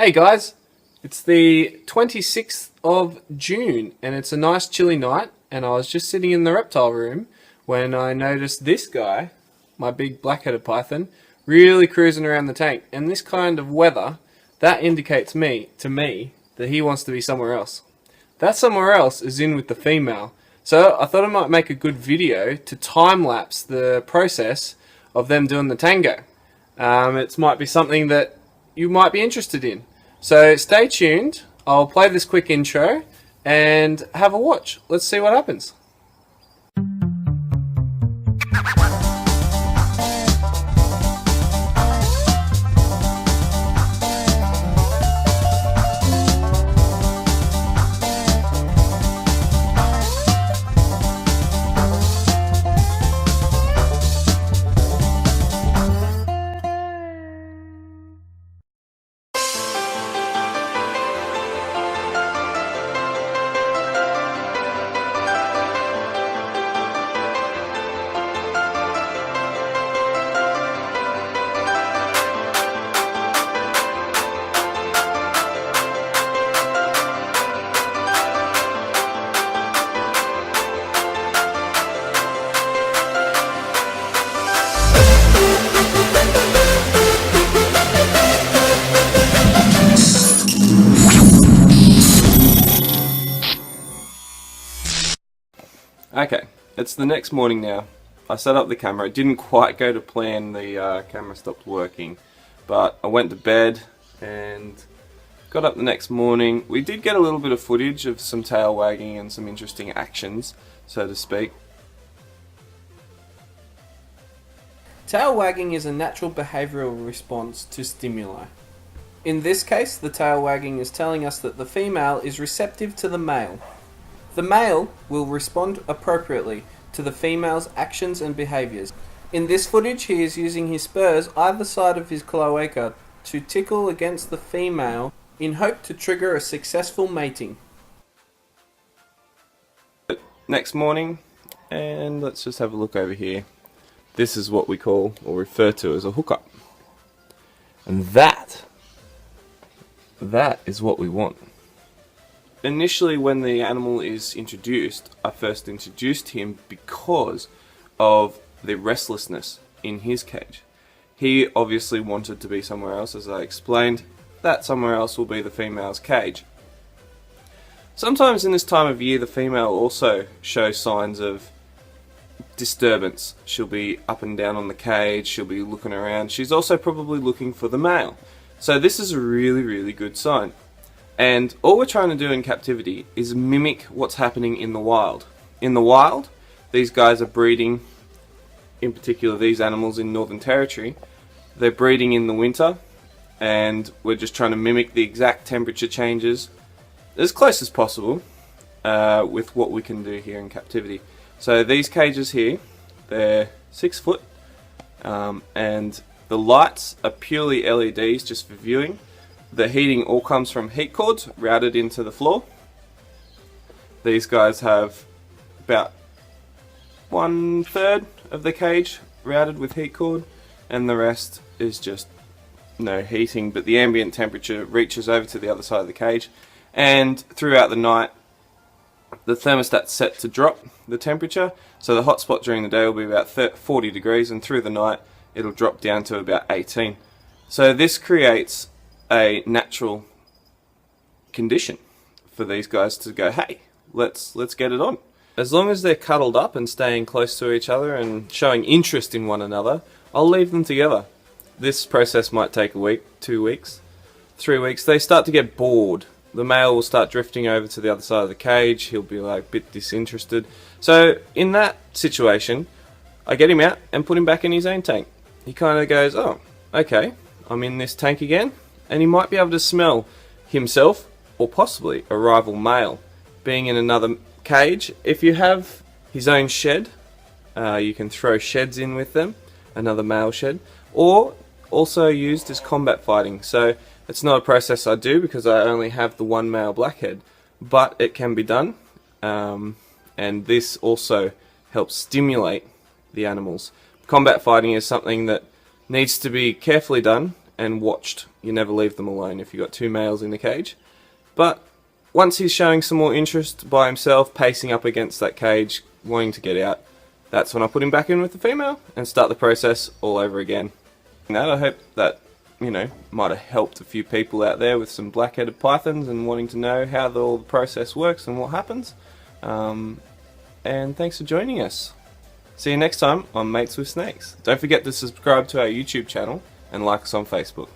Hey guys, it's the 26th of June and it's a nice chilly night, and I was just sitting in the reptile room when I noticed this guy, my big black-headed python, really cruising around the tank. And this kind of weather, that indicates to me that he wants to be somewhere else. That somewhere else is in with the female. So I thought I might make a good video to time-lapse the process of them doing the tango. It might be something that you might be interested in. So stay tuned. I'll play this quick intro and have a watch. Let's see what happens. Okay, it's the next morning now. I set up the camera. It didn't quite go to plan. The camera stopped working, but I went to bed and got up the next morning. We did get a little bit of footage of some tail wagging and some interesting actions, so to speak. Tail wagging is a natural behavioural response to stimuli. In this case, the tail wagging is telling us that the female is receptive to the male. The male will respond appropriately to the female's actions and behaviours. In this footage, he is using his spurs either side of his cloaca to tickle against the female in hope to trigger a successful mating. Next morning, and let's just have a look over here. This is what we call or refer to as a hookup. And that is what we want. Initially, when the animal is introduced, I first introduced him because of the restlessness in his cage. He obviously wanted to be somewhere else, as I explained. That somewhere else will be the female's cage. Sometimes in this time of year, the female also shows signs of disturbance. She'll be up and down on the cage, she'll be looking around. She's also probably looking for the male. So this is a really good sign. And all we're trying to do in captivity is mimic what's happening in the wild. In the wild, these guys are breeding, in particular these animals in Northern Territory, they're breeding in the winter, and we're just trying to mimic the exact temperature changes as close as possible with what we can do here in captivity. So these cages here, they're 6 foot, and the lights are purely LEDs just for viewing. The heating all comes from heat cords routed into the floor. These guys have about 1/3 of the cage routed with heat cord, and the rest is just no heating, but the ambient temperature reaches over to the other side of the cage, and throughout the night the thermostat's set to drop the temperature, so the hot spot during the day will be about 40 degrees, and through the night it'll drop down to about 18. So this creates a natural condition for these guys to go, hey, let's get it on. As long as they're cuddled up and staying close to each other and showing interest in one another, I'll leave them together. This process might take a week, 2 weeks, 3 weeks. They start to get bored. The male will start drifting over to the other side of the cage. He'll be like a bit disinterested. So in that situation, I get him out and put him back in his own tank. He kind of goes, oh, okay, I'm in this tank again. And he might be able to smell himself, or possibly a rival male, being in another cage. If you have his own shed, you can throw sheds in with them, another male shed, or also used as combat fighting. So it's not a process I do because I only have the one male blackhead, but it can be done, and this also helps stimulate the animals. Combat fighting is something that needs to be carefully done, and watched. You never leave them alone if you've got two males in the cage. But once he's showing some more interest by himself, pacing up against that cage, wanting to get out, that's when I put him back in with the female and start the process all over again. And I hope that, might have helped a few people out there with some black-headed pythons and wanting to know how all the process works and what happens. And thanks for joining us. See you next time on Mates with Snakes. Don't forget to subscribe to our YouTube channel and like us on Facebook.